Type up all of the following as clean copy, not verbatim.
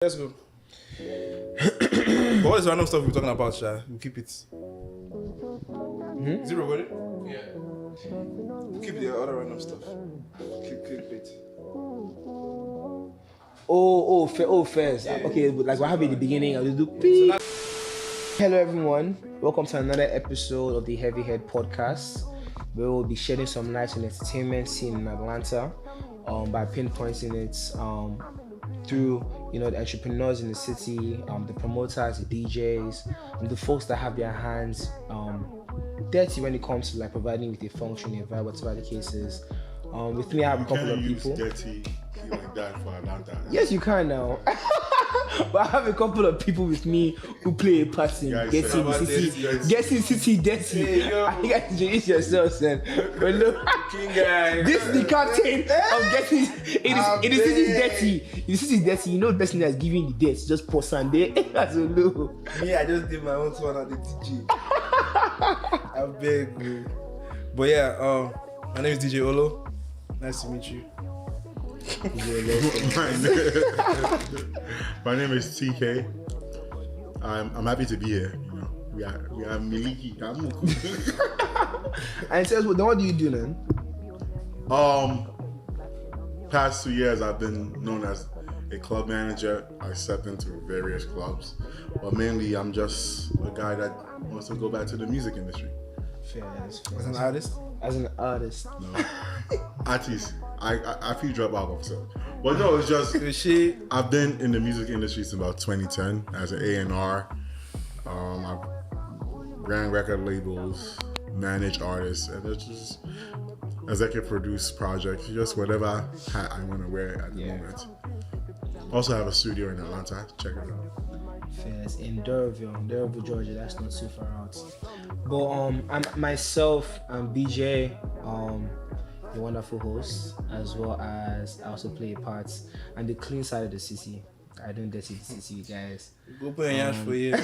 Let's go. But what is random stuff we're talking about, Sha? We'll keep it. Is it recorded? Yeah. We'll keep the other random stuff. Keep it. First. Yeah. Okay, but like what happened at the beginning, I'll just do beep. Hello everyone, welcome to another episode of the Heavy Head Podcast, where we'll be shedding some light on the entertainment scene in Atlanta by pinpointing it through the entrepreneurs in the city, the promoters, the DJs, and the folks that have their hands dirty when it comes to like providing with a functioning vibe, whatever the case is. With me I have a couple of people. Dirty like that for Atlanta. Yes, you can now. But I have a couple of people with me who play a part in getting city dirty. Hey, you guys introduce yourselves then. King guy. This is the captain of getting it is city dirty. The city is dirty. You know the person that's giving the dirt, just pour sand there. That's a low. Me, I just did my own one at the DJ. I beg you. But yeah, my name is DJ Olooo. Nice to meet you. My name is TK. I'm happy to be here. We are Miliki. And tell us what do you do then? Past 2 years I've been known as a club manager. I stepped into various clubs, but mainly I'm just a guy that wants to go back to the music industry. Fair. As an artist? As an artist. No. Artist. I feel drop album so. But no, it's just I've been in the music industry since about 2010 as an A&R. I've ran record labels, managed artists, and it's just executive produce projects, just whatever hat I want to wear at the moment. Also have a studio in Atlanta. Check it out. Yes, in Durville, Georgia. That's not too far out. But I'm BJ, the wonderful host, as well as I also play parts on the clean side of the city. I don't dirty the city, you guys. Go put your hands for you.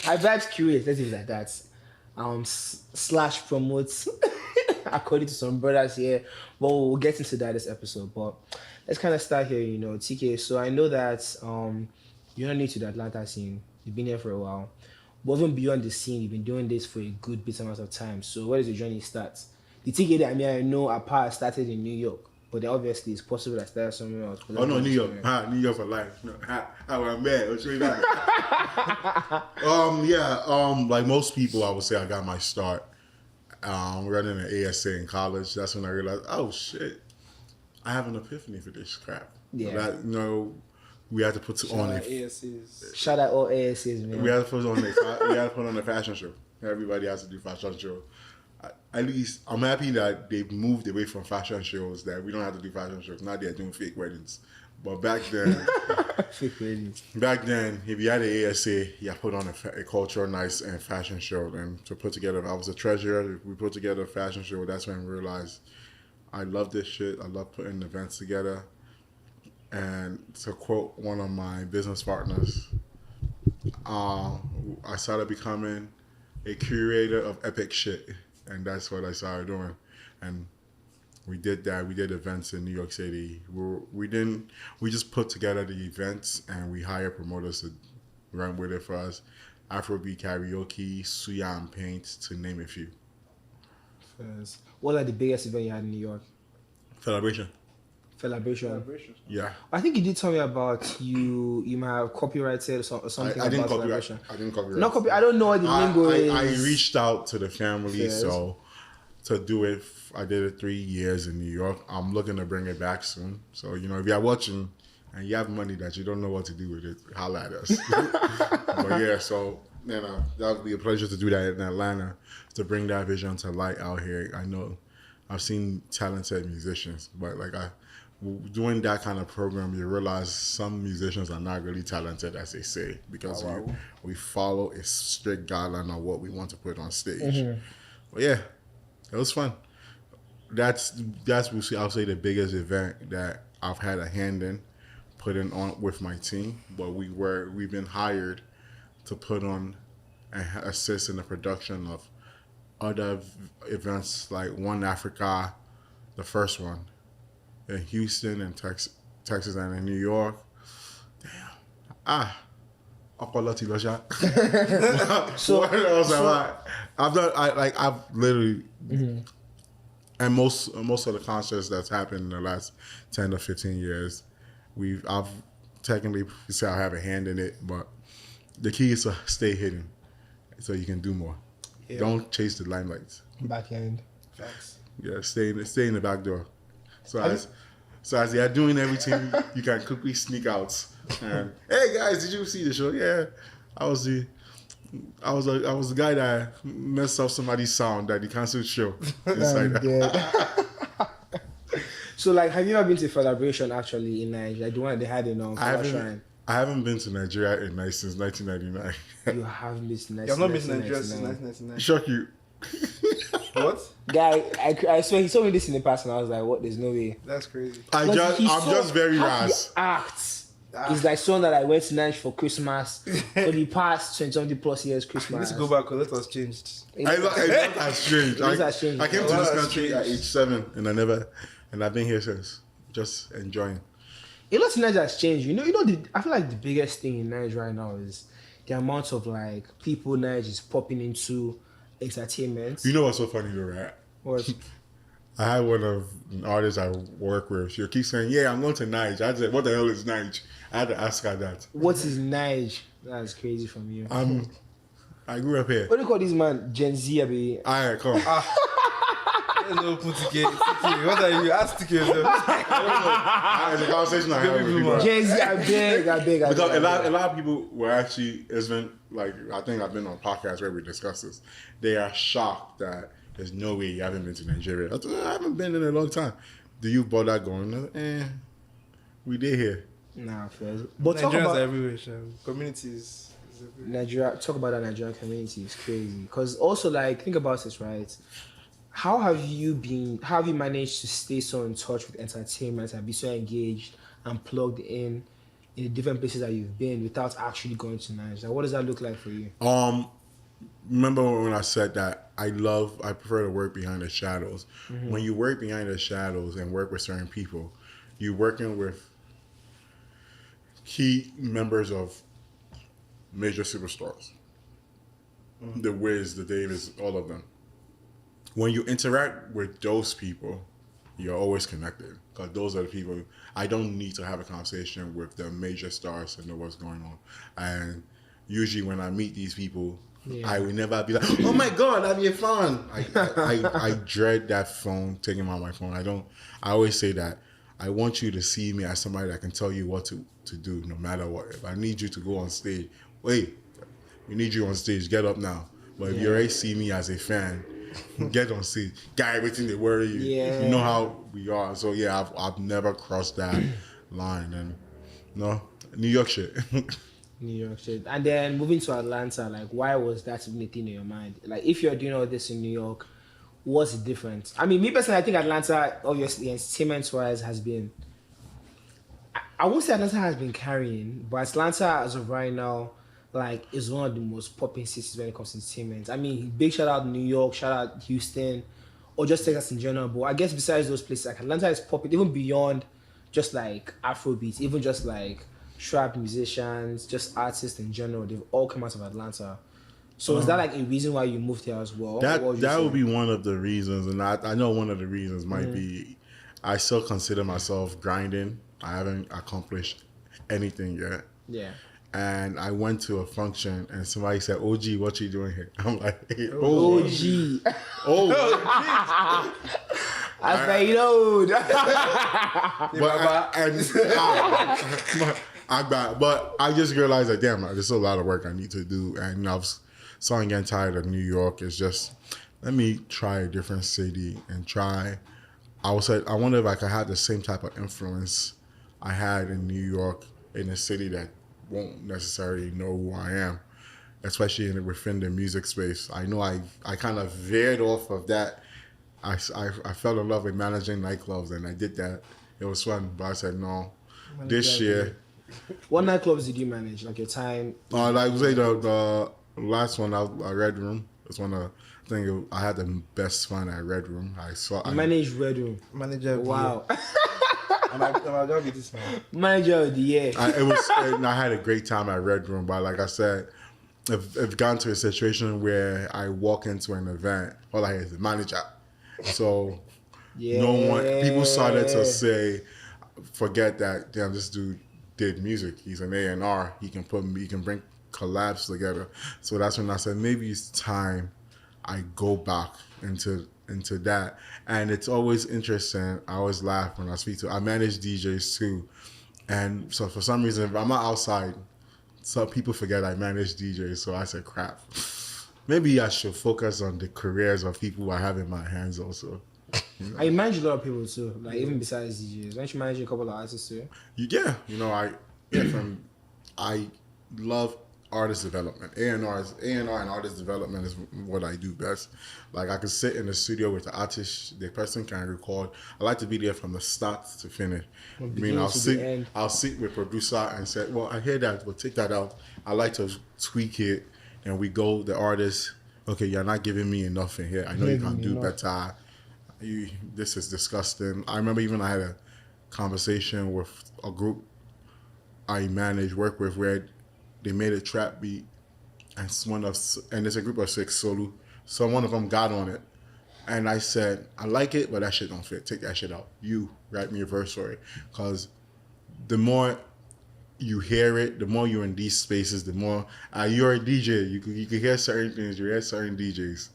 I vibes curious, let's leave it like that. Slash promotes according to some brothers here. But we'll get into that this episode. But let's kind of start here, TK. So I know that you're not new to the Atlanta scene. You've been here for a while. But even beyond the scene, you've been doing this for a good bit amount of time. So where does your journey start? The TK that I know apart started in New York. But then obviously it's possible that started somewhere else. Oh no, New York. New York for life. No, how I'm mad. I'll show you that. Like most people, I would say I got my start running an ASA in college. That's when I realized, oh shit, I have an epiphany for this crap. Yeah. That, we had to put on a ASCs. Shout out all ASCs, man. We had to put on a fashion show. Everybody has to do fashion show. At least I'm happy that they've moved away from fashion shows, that we don't have to do fashion shows. Now they're doing fake weddings. But back then, fake weddings. Back then, if you had an ASA, you put on a cultural nice and fashion show. And to put together, I was a treasurer. We put together a fashion show. That's when we realized I love this shit. I love putting events together. And to quote one of my business partners, I started becoming a curator of epic shit. And that's what I started doing. And we did that. We did events in New York City. We just put together the events and we hired promoters to run with it for us. Afrobeat karaoke, Suya and Paint, to name a few. What are the biggest event you had in New York? Celebration. Yeah. I think you did tell me about you might have copyrighted or something. I didn't about copyright. Celebration. I didn't copyright. Not copy. I don't know what the lingo is. I reached out to the family, so to do it, I did it 3 years in New York. I'm looking to bring it back soon. So if you're watching and you have money that you don't know what to do with it, holla at us. But yeah, so that would be a pleasure to do that in Atlanta, to bring that vision to light out here. I know I've seen talented musicians, but doing that kind of program, you realize some musicians are not really talented, as they say, because we follow a strict guideline on what we want to put on stage. Mm-hmm. But yeah, it was fun. That's I'll say the biggest event that I've had a hand in putting on with my team. But we've been hired to put on and assist in the production of other events like One Africa, the first one, in Houston and Texas and in New York. Damn. So what else am I? I've literally, and most of the concerts that's happened in the last 10 to 15 years, I've technically say I have a hand in it, but the key is to stay hidden, so you can do more. Yeah. Don't chase the limelight. Back end. Facts. Yeah, stay in the back door. So as they're doing everything, you can quickly sneak out. And hey guys, did you see the show? Yeah, I was the guy that messed up somebody's sound that he canceled show. So like, have you ever been to a celebration actually in Nigeria? Like the one that they had in Shrine? I haven't been to Nigeria since 1999. You haven't been to Nigeria? You have not been to Nigeria since 1999. Shock you. What? Guy, I swear he told me this in the past and I was like, what? There's no way. That's crazy. I'm just very rash. It's like someone that I went to Nigeria for Christmas for the past 20 plus years Christmas. Let's go back because let us change. It's not strange. I came to this country at age 7 and I've been here since. Just enjoying. A lot in Nigeria has changed. I feel like the biggest thing in Nigeria right now is the amount of like people Nigeria is popping into entertainment. You know what's so funny though, right? What? I had one of an artist I work with. She keeps saying, "Yeah, I'm going to Niger." I said, "What the hell is Niger?" I had to ask her that. What is Niger? That's crazy from you. I grew up here. What do you call this man? Gen Z, baby. Alright, come. Hello, Putike. What are you? Ask Tike yourself. It's a conversation I have with people. Gen Z, I beg. Because a lot of people were actually, it's been like, I think I've been on podcasts where we discuss this. They are shocked that there's no way you haven't been to Nigeria. I haven't been in a long time. Do you bother going? We did here. Nah, fair. But Nigerians are everywhere. Communities. Nigeria. Talk about that Nigerian community. It's crazy. Because also, like, think about this, right? How have you managed to stay so in touch with entertainment and be so engaged and plugged in the different places that you've been without actually going to Nigeria? What does that look like for you? Remember when I said that I prefer to work behind the shadows. Mm-hmm. When you work behind the shadows and work with certain people, you're working with key members of major superstars. Mm-hmm. The Wiz, the Davis, all of them. When you interact with those people, you're always connected because those are the people. I don't need to have a conversation with the major stars to know what's going on. And usually when I meet these people, I will never be like, "Oh my God, I'm your fan." I dread that phone, taking out my phone. I always say that I want you to see me as somebody that can tell you what to do no matter what. If I need you to go on stage, wait, we need you on stage, get up now. But if you already see me as a fan, get on stage. Guy, everything they worry you. Yeah. You know how we are. So yeah, I've never crossed that line. And no, New York shit. New York shit. And then moving to Atlanta, like why was that even a thing in your mind? Like if you're doing all this in New York, what's the difference? I mean, me personally, I think Atlanta, obviously, entertainment-wise, has been... I won't say Atlanta has been carrying, but Atlanta, as of right now, like, is one of the most popping cities when it comes to entertainment. I mean, big shout out New York, shout out Houston, or just Texas in general. But I guess besides those places, like Atlanta is popping, even beyond just like Afrobeats, even just like trap musicians, just artists in general. They've all come out of Atlanta. So is that like a reason why you moved here as well? That would be one of the reasons, and I know one of the reasons might be I still consider myself grinding. I haven't accomplished anything yet. Yeah. And I went to a function and somebody said, "OG, what you doing here?" I'm like, OG. Oh. I say, you know. But I just realized that, damn, there's a lot of work I need to do. And I was starting getting tired of New York. It's just, let me try a different city and try. I wonder if I could have the same type of influence I had in New York in a city that won't necessarily know who I am, especially within the music space. I know I kind of veered off of that. I fell in love with managing nightclubs and I did that. It was fun, but I said no. This year. What nightclubs did you manage? Like your time? Like say the last one, Red Room. It's one of I had the best fun at Red Room. I managed Red Room. Manager. Wow. My job is this man. Manager of the year. I had a great time at Red Room, but like I said, I've gotten to a situation where I walk into an event, all I hear is the manager. So people started to say, forget that, damn, this dude did music. He's an A&R. He can bring collabs together. So that's when I said, maybe it's time I go back into that. And it's always interesting. I always laugh when I speak to, I manage DJs too. And so for some reason, if I'm not outside, some people forget I manage DJs. So I said, crap, maybe I should focus on the careers of people I have in my hands also. You know? I manage a lot of people too, like even besides DJs. Don't you manage a couple of artists too? I love artist development. A&R and artist development is what I do best. Like I can sit in the studio with the artist, the person can record. I like to be there from the start to finish. I'll sit with producer and say, well, I hear that, we'll take that out. I like to tweak it, and we go, the artist, okay, you're not giving me enough in here. I know you can do better. This is disgusting. I remember even I had a conversation with a group I work with, where they made a trap beat, and it's a group of 6 solo. So one of them got on it, and I said, I like it, but that shit don't fit. Take that shit out. You write me a verse for it, because the more you hear it, the more you're in these spaces, the more you're a DJ. You can hear certain things. You hear certain DJs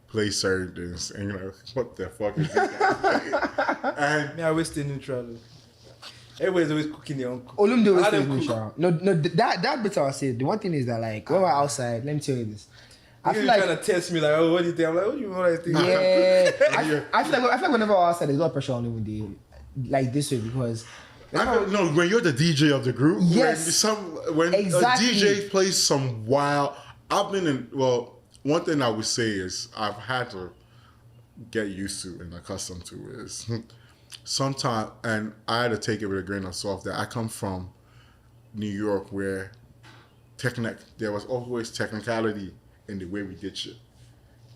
play certain things, and you're like, what the fuck is this? And I always stay neutral. Everybody's always cooking their own cook. Olum always stays neutral. No, that bit I'll say. The one thing is that, like, when we're outside, let me tell you this. I feel like trying to test me, like, oh, what do you think? I'm like, what do you want I think? Yeah. I feel like whenever we're outside, there's a lot of pressure on you like this way, because when you're the DJ of the group, yes, when a DJ plays some wild, one thing I would say is I've had to get used to and accustomed to is sometimes, and I had to take it with a grain of salt, that I come from New York, where there was always technicality in the way we did shit.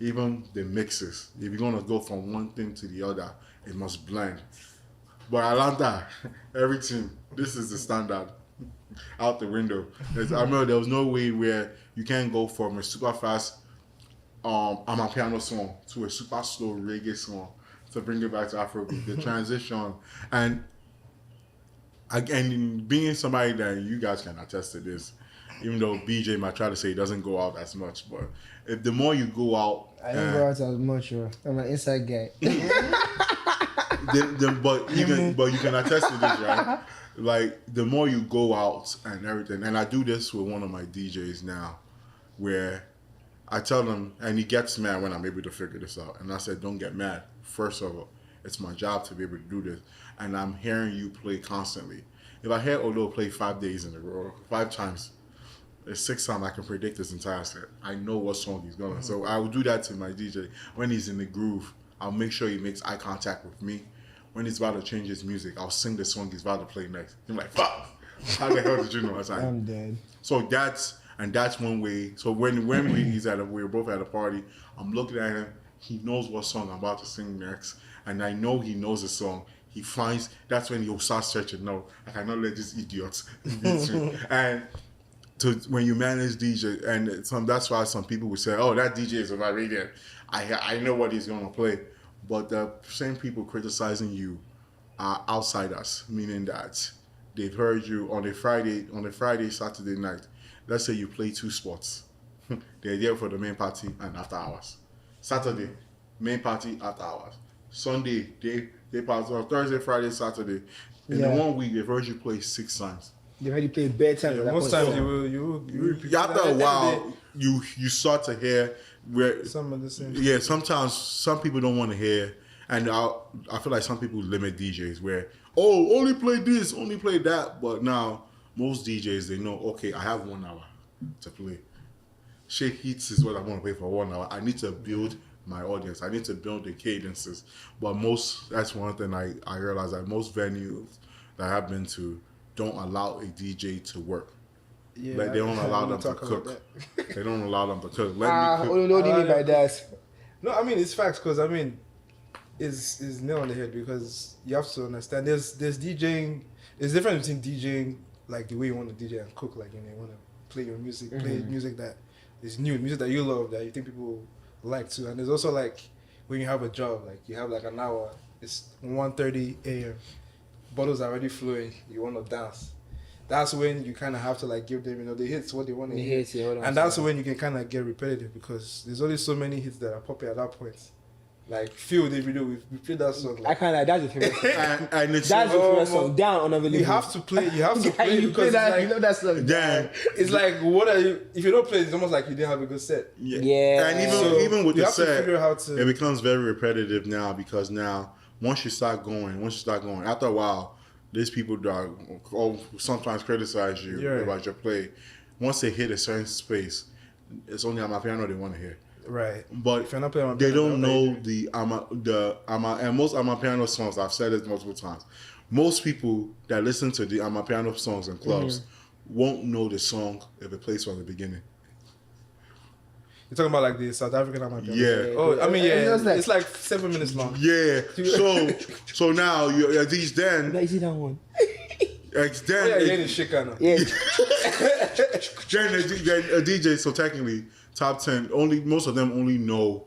Even the mixes, if you're gonna go from one thing to the other, it must blend. But Atlanta, everything, this is the standard. Out the window. I remember there was no way where you can go from a super fast amapiano song to a super slow reggae song to bring it back to Afrobeat. The transition, and being somebody that you guys can attest to this, even though BJ might try to say he doesn't go out as much, but if the more you go out, I don't go out as much. I'm an inside guy. but you can attest to this, right? Like, the more you go out and everything, and I do this with one of my DJs now, where I tell him, and he gets mad when I'm able to figure this out, and I said, don't get mad. First of all, it's my job to be able to do this, and I'm hearing you play constantly. If I hear Olooo play 5 days in a row, 5 times, it's 6 times I can predict this entire set. I know what song he's going. So I will do that to my DJ. When he's in the groove, I'll make sure he makes eye contact with me. When he's about to change his music, I'll sing the song he's about to play next. I'm like, fuck! How the hell did you know? I'm dead. So that's one way. So when we're both at a party, I'm looking at him. He knows what song I'm about to sing next, and I know he knows the song. He finds, that's when he'll start searching. No, I cannot let this idiot beat me. And when you manage DJ, and that's why some people would say, oh, that DJ is overrated. I know what he's gonna play. But the same people criticizing you are outsiders, meaning that they've heard you on a Friday, Saturday night. Let's say you play 2 spots. They're there for the main party and after hours. Saturday, main party, after hours. Sunday, they pass on Thursday, Friday, Saturday. In the 1 week, they've heard you play 6 times. They already played bedtime. Yeah, most times you after a while, you start to hear where some of the same. Yeah, sometimes some people don't want to hear, and I feel like some people limit DJs where, oh, only play this, only play that. But now most DJs, they know, okay, I have 1 hour to play. Shake Hits is what I want to play for 1 hour. I need to build my audience. I need to build the cadences. But that's one thing I realized, that most venues that I've been to don't allow a DJ to work. Yeah, like, they don't allow them to cook. They don't allow them to cook. What do you mean by that? No, I mean, it's facts, because, I mean, is nail on the head, because you have to understand there's DJing. There's difference between DJing like the way you want to DJ and cook, like, you know, you want to play your music, play music that is new, music that you love, that you think people like too. And there's also like when you have a job, like you have like an hour, it's 1:30 a.m. bottles are already flowing, you want to dance. That's when you kind of have to like give them, you know, the hits what they want to hear. Yeah, and that's when you can kind of get repetitive, because there's only so many hits that are popping at that point. Like Feel the video, we played that song. Like, I kind of, that's the favorite song. and it's That's the favorite song. Down unavailable. you have to play You because play that, it's like, you know that song. Damn. it's like, what are you, if you don't play, it's almost like you didn't have a good set. Yeah. And So even with you the have to set, figure out how to. it becomes very repetitive now, because now once you start going, after a while, there's people that sometimes criticize you about your play. Once they hit a certain space, it's only Amapiano they want to hear. Right. But If you're not playing they Amapiano, don't know okay. and most Amapiano songs, I've said it multiple times, most people that listen to the Amapiano songs in clubs won't know the song if it plays from the beginning. You're talking about like the South African Amapiano. Yeah. Oh, I mean, yeah. It's like- It's like 7 minutes long. Yeah. So now these then Is it that one? Oh, yeah, then you're in shaker now. Yeah. then a DJ, so technically top 10, most of them only know,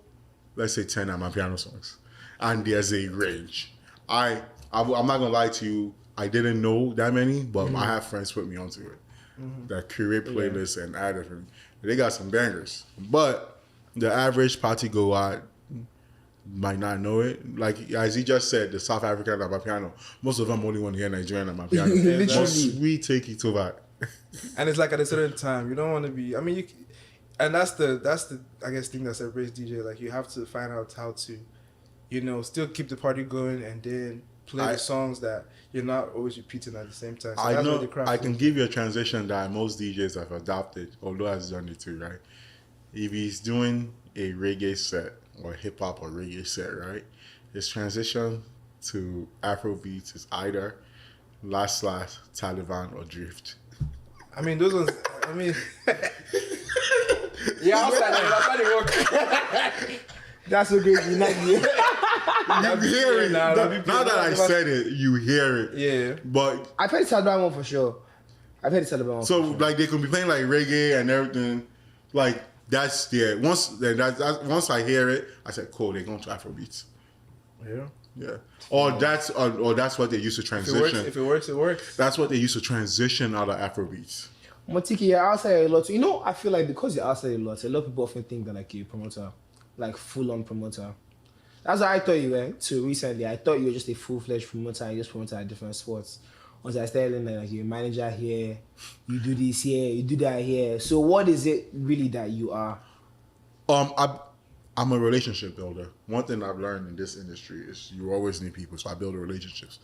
let's say 10 Amapiano songs, and there's a range. I'm not gonna lie to you, I didn't know that many, but I have friends put me onto it. That curate playlists and add different. They got some bangers, but the average party goer might not know it. Like as he just said, the South African Amapiano, most of them only want to hear Nigerian Amapiano. Literally. We take it to that. And it's like at a certain time, you don't want to be. I mean, and that's the I guess thing that separates DJ. Like you have to find out how to, you know, still keep the party going and then play the songs that you're not always repeating at the same time. So I that's know where the craft I can is. give you a transition that most DJs have adopted, although has done it too, right? If he's doing a reggae set or hip hop or reggae set, right? His transition to Afrobeats is either Last Taliban or Drift. I mean, those ones. I mean, yeah, that's how they work. That's so great. You hear it now. Now that I said it, you hear it. Yeah. But I've heard the Taliban one for sure. I've heard the Taliban one. so for sure. like they can be playing like reggae and everything, like that's once I hear it, I said, cool, they're going to Afrobeats. Yeah. Yeah. Or that's what they used to transition. If it works, it works. That's what they used to transition out of Afrobeats. Motiki, you're outside a lot. You know, I feel like because you're outside a lot of people often think that like you're a promoter, like full-on promoter. That's what I thought you were too recently. I thought you were just a full-fledged promoter and you just promoted at different sports. Once I started learning like you're a manager here, you do this here, you do that here. So what is it really that you are? I'm a relationship builder. One thing I've learned in this industry is you always need people, so I build relationships.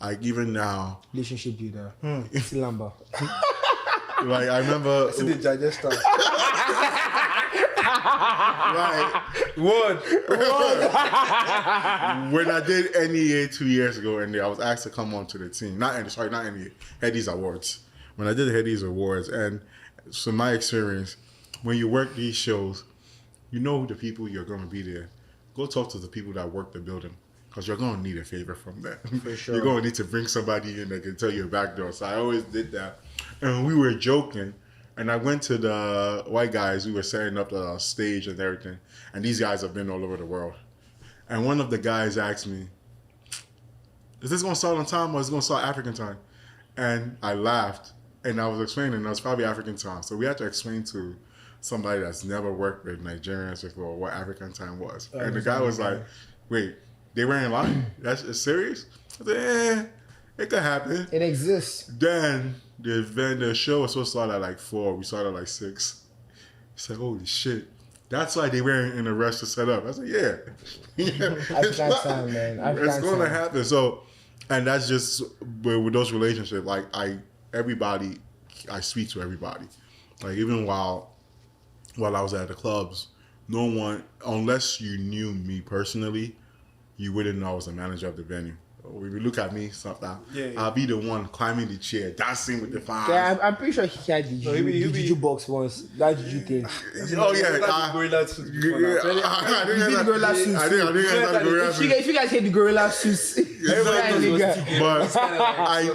Like even now, Relationship builder. It's Lamba. like I remember, See the digester. like Word. when I did NEA 2 years ago, and I was asked to come on to the team. Not NEA, Headies Awards. When I did the Headies Awards, and so my experience, when you work these shows, you know the people you're going to be there. Go talk to the people that work the building, because you're going to need a favor from them. For sure. You're going to need to bring somebody in that can tell you a back door. So I always did that. And we were joking. And I went to the white guys. We were setting up the stage and everything. And these guys have been all over the world. And one of the guys asked me, is this going to start on time or is it going to start African time? And I laughed. And I was explaining, it was probably African time. So we had to explain to somebody that's never worked with Nigerians before what African time was. And the guy was like, wait, they were in line? That's serious? I said, it could happen. It exists. Then the show was supposed to start at like 4. We started at like 6. He said, holy shit. That's why they were in a rush to set up. I said, yeah. African time, man. It's going to happen. So, and that's just with those relationships. Like I speak to everybody. Like even while I was at the clubs, no one, unless you knew me personally, you wouldn't know I was the manager of the venue when you look at me, sometimes Yeah. I'll be the one climbing the chair, dancing with the fans. Yeah, I'm pretty sure he had the juju box once. That juju thing. Oh yeah, the gorilla suit before now. I You did the gorilla suits. I didn't have the gorilla suits. If you guys hate the gorilla suits, But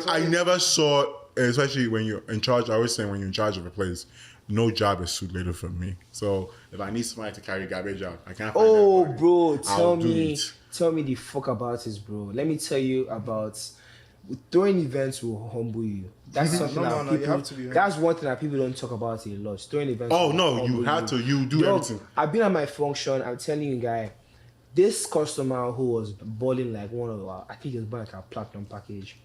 I never saw, especially when you're in charge. I always say when you're in charge of a place, no job is too little for me. So if I need somebody to carry garbage out, I can't. oh, find bro, I'll do it. tell me the fuck about this, bro. Let me tell you about throwing events will humble you. That's something that people. You have to be. That's one thing that people don't talk about a lot. Throwing events. Oh will no, humble you have to. You do everything. I've been at my function. I'm telling you, guy. This customer who was balling like one of our, I think it was buying like a platinum package.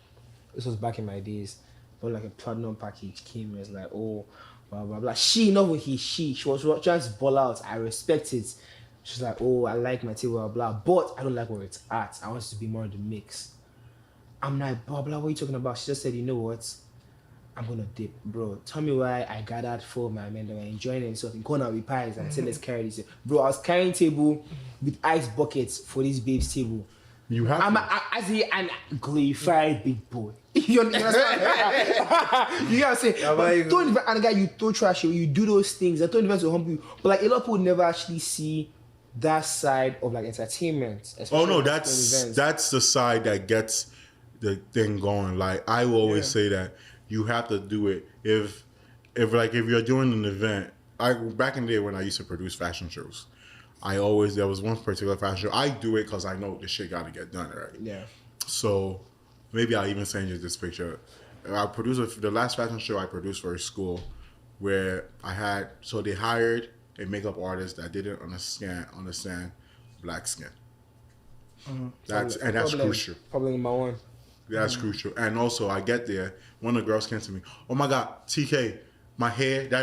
This was back in my days. But like a platinum package came and was like, oh, blah blah blah. She was trying to ball out. I respect it. She's like, oh, I like my table, blah blah, but I don't like where it's at. I want it to be more in the mix. I'm like, blah blah, what are you talking about? She just said, you know what? I'm gonna dip, bro. Tell me why I gathered 4 of my men that were enjoying themselves in corner with pies and I said, let's carry this. Bro, I was carrying table with ice buckets for this babe's table. You have. As an glorified big boy. You understand? You gotta say, and guy, you throw trash, you do those things. I throw events will humble you, but like a lot of people never actually see that side of like entertainment. Oh no, that's the side that gets the thing going. Like I will always say that you have to do it if you're doing an event. Back in the day when I used to produce fashion shows, there was one particular fashion show. I do it because I know the shit gotta get done, right? Yeah. So maybe I'll even send you this picture. The last fashion show I produced for a school where they hired a makeup artist that didn't understand black skin. Mm-hmm. That's crucial. Probably number one. That's crucial. And also I get there, one of the girls came to me, oh my God, TK, my hair, da.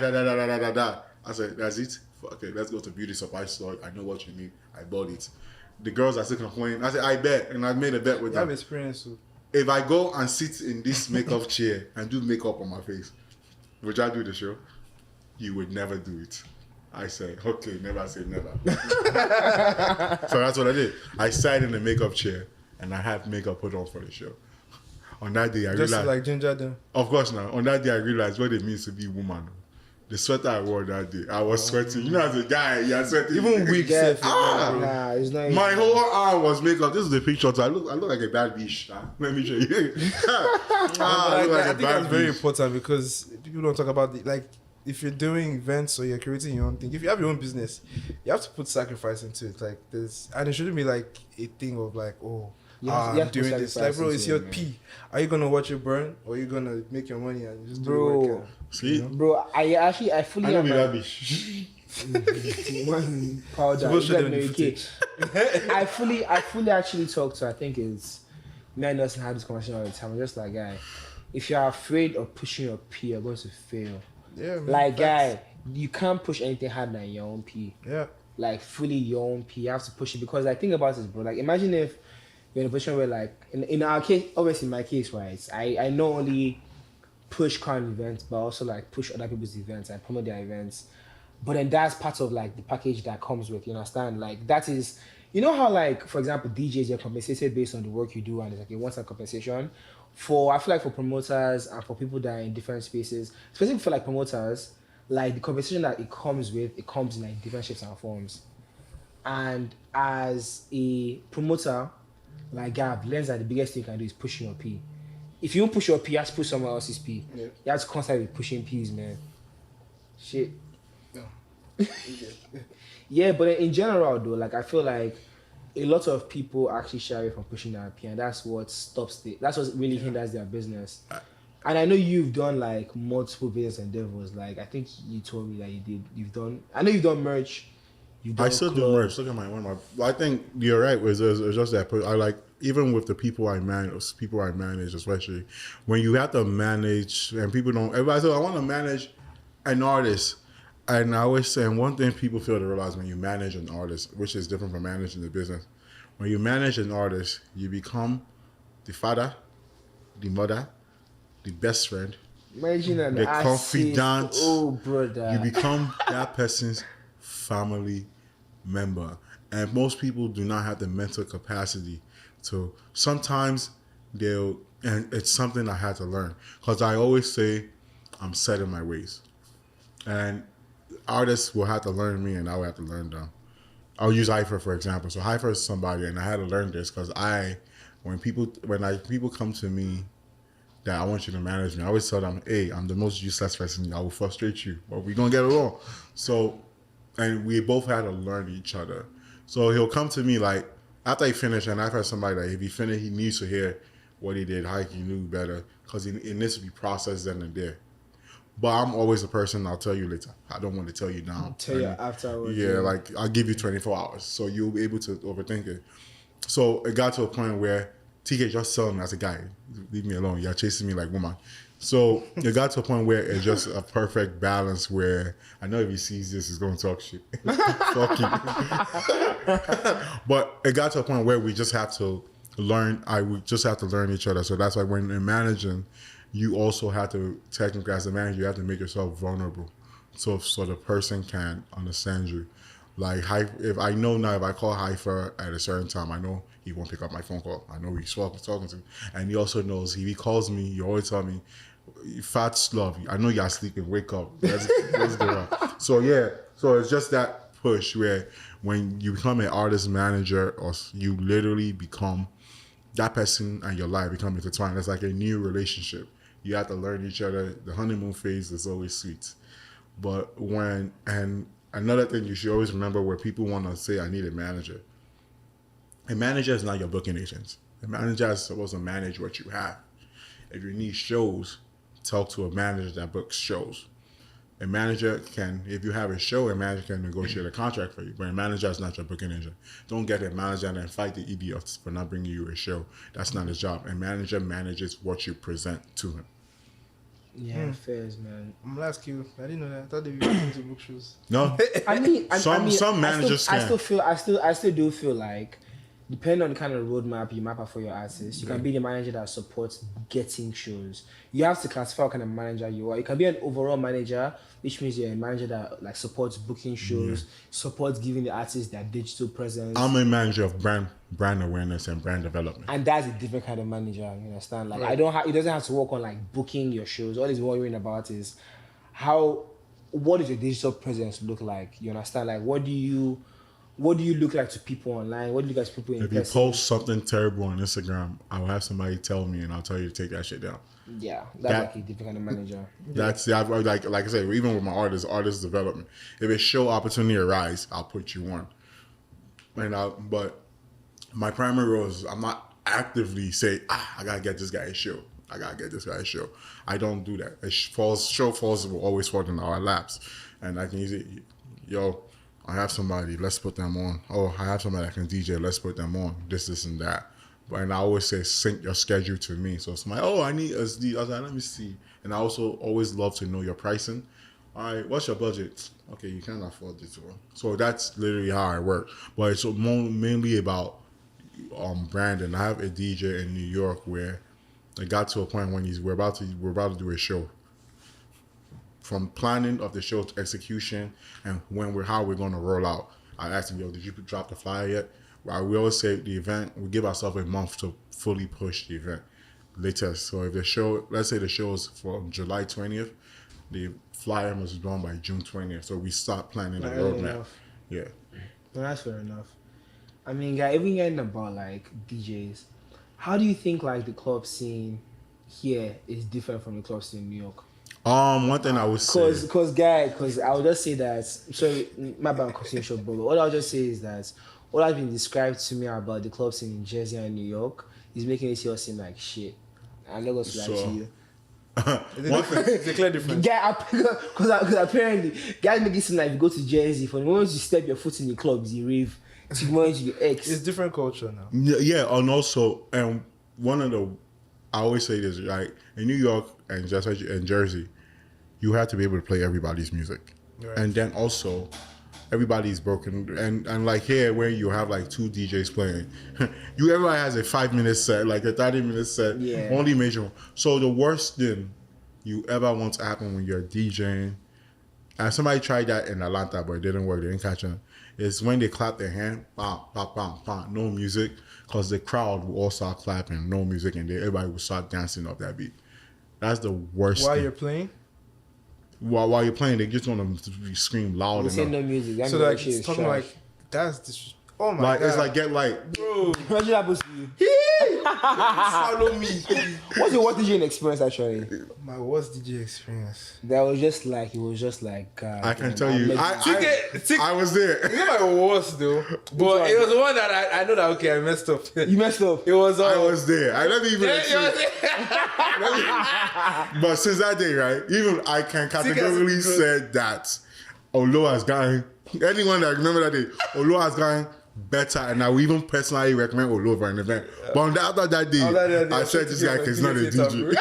I said, that's it? Okay, let's go to beauty supply store. I know what you need. I bought it. The girls are still complaining. I said, I bet. And I made a bet with them. You have experience too. If I go and sit in this makeup chair and do makeup on my face, which I do the show, you would never do it. I said, okay, never say never. So that's what I did. I sat in the makeup chair and I had makeup put on for the show. On that day, I realized. Just like Ginger then. Of course now. On that day, I realized what it means to be a woman. The sweater I wore that day, I was sweating. You know, as a guy, you're sweating. Even weak. Nah, it's not. My whole arm was makeup. This is the picture. So I look like a bad bitch. Let me show you. I think that's very important because people don't talk about if you're doing events or you're creating your own thing. If you have your own business, you have to put sacrifice into it. Like and it shouldn't be like a thing of like, oh. I'm doing this. Like, bro, it's your pee. Are you gonna watch it burn, or are you gonna make your money and just do the work? See, bro, I fully. I don't be rubbish. Powder. I fully actually talk to. I think it's me and Nelson have this conversation all the time. I'm just like, guy, if you're afraid of pushing your pee, you're going to fail. Yeah, man, like, guy, you can't push anything harder than your own pee. Yeah. Like fully your own pee, you have to push it because like think about this, bro. Like imagine if you're in a position where like in our case, obviously in my case, right, I not only push current events but also like push other people's events and promote their events. But then that's part of like the package that comes with, you understand? Like that is, you know how like for example DJs are compensated based on the work you do and it's like a one-time compensation. I feel like for promoters and for people that are in different spaces, especially for like promoters, like the compensation that it comes in like different shapes and forms. And as a promoter, like Gab, learns that the biggest thing you can do is pushing your P. If you don't push your P, you have to push someone else's P. Yeah. You have to constantly be pushing P's, man. Shit. No. Yeah, but in general though, like I feel like a lot of people actually shy away from pushing their P, and that's what that's what really hinders their business. And I know you've done like multiple business endeavors. Like I think you told me that I know you've done merch. I still do merch. Look at I think you're right. It's just that I like even with the people I manage, especially when you have to manage and people don't. Everybody says I want to manage an artist, and I always say one thing people fail to realize when you manage an artist, which is different from managing the business. When you manage an artist, you become the father, the mother, the best friend, the confidant. Oh, brother! You become that person's family member, and most people do not have the mental capacity to sometimes and it's something I had to learn because I always say I'm set in my ways, and artists will have to learn me and I will have to learn them. I'll use Hypher for example. So Hypher is somebody, and I had to learn this because when people come to me that I want you to manage me, I always tell them, hey, I'm the most useless person. I will frustrate you, but we're gonna get along. So, and we both had to learn each other. So he'll come to me like after he finished, and I've heard somebody that if he finished, he needs to hear what he did, how he knew better, because it needs to be processed then and there. But I'm always a person, I'll tell you later. I don't want to tell you now. I'll tell you afterwards. Yeah, like I'll give you 24 hours. So you'll be able to overthink it. So it got to a point where TK just telling me as a guy, leave me alone. You're chasing me like woman. So it got to a point where it's just a perfect balance where I know if he sees this, he's going to talk shit. Fuck you. But it got to a point where we just have to learn. We just have to learn each other. So that's why when you're managing, you also have to, technically as a manager, you have to make yourself vulnerable so the person can understand you. Like, if I know now, if I call Hypher at a certain time, I know he won't pick up my phone call. I know he's talking to me. And he also knows if he calls me, he always tell me, fat slug, I know you're sleeping, wake up. Let's go on. So, yeah. So it's just that push where when you become an artist manager, or you literally become that person and your life become intertwined. It's like a new relationship. You have to learn each other. The honeymoon phase is always sweet. But and another thing you should always remember where people want to say, I need a manager. A manager is not your booking agent. A manager is supposed to manage what you have. If you need shows, talk to a manager that books shows. A manager can, if you have a show, a manager can negotiate a contract for you, but a manager is not your booking agent. Don't get a manager and then fight the idiots for not bringing you a show. That's not his job. A manager manages what you present to him. Yeah, fairs, man. I'm gonna ask you. I didn't know that. I thought they were going to book shows. No, some managers I still do feel like, depending on the kind of roadmap you map out for your artists, you can be the manager that supports getting shows. You have to classify what kind of manager you are. You can be an overall manager, which means you're a manager that like supports booking shows, supports giving the artists their digital presence. I'm a manager of brand awareness and brand development. And that's a different kind of manager, you understand? Like it doesn't have to work on like booking your shows. All he's worrying about is what does your digital presence look like? You understand? Like what do you look like to people online? What do you look like to people in person? If you post something terrible on Instagram, I'll have somebody tell me and I'll tell you to take that shit down. Yeah, that's like a different kind of manager. That's like I said, even with my artist development. If a show opportunity arises, I'll put you on. But my primary role is I'm not actively say, I gotta get this guy a show. I don't do that. Show falls will always fall in our laps, and I can easily, I have somebody, let's put them on. Oh, I have somebody that can DJ, let's put them on. This and that. And I always say, sync your schedule to me. So it's like, I need SD. I was like, let me see. And I also always love to know your pricing. All right, what's your budget? Okay, you can't afford this one. So that's literally how I work. But it's mainly about branding. I have a DJ in New York where it got to a point when we're about to do a show. From planning of the show to execution and how we're going to roll out. I asked him, did you drop the flyer yet? We always say the event, we give ourselves a month to fully push the event latest. So if let's say the show is from July 20th, the flyer must be done by June 20th. So we start planning the roadmap. Yeah. No, that's fair enough. I mean, guys, even getting about like DJs, how do you think like the club scene here is different from the club scene in New York? One thing I would say, because I would just say that. Sorry, my bad, continue short, but all I'll just say is that what has been described to me about the club scene in Jersey and New York is making it seem like shit. I'm not gonna lie to you. It's a clear difference. Because apparently, guys make it seem like you go to Jersey, from the moment you step your foot in the club, you rave. To the moment you X. It's different culture now. Yeah, and also, I always say this, right? In New York and just like in Jersey, you have to be able to play everybody's music. Right. And then also, everybody's broken. And like here, where you have like two DJs playing, everybody has a 5-minute set, like a 30-minute set, only major. So the worst thing you ever want to happen when you're DJing And somebody tried that in Atlanta, but it didn't work. They didn't catch on. It's when they clap their hand, bam, bam, bam, bam, no music, because the crowd will all start clapping, no music, and everybody will start dancing off that beat. That's the worst. While thing. you're playing? While you're playing, they just want to scream loud They enough. say no music. That So means like, shit is it's talking trash. like, that's disrespectful. Oh my Like God. it's like get like, bro, Imagine that happens to you. follow me. What's your worst DJing experience actually? My worst DJ experience. That was just like, it was just like, I can tell you, I was there. It's not my worst though, but it was the one that I know that okay, I messed up. You messed up. It was I was there. I never even. Yeah, But since that day, right, even I can categorically say that Olooo has gotten, anyone that remember that day, Olooo has gotten better, and I will even personally recommend Olooo for an event. But after that day, I said this guy is not a DJ.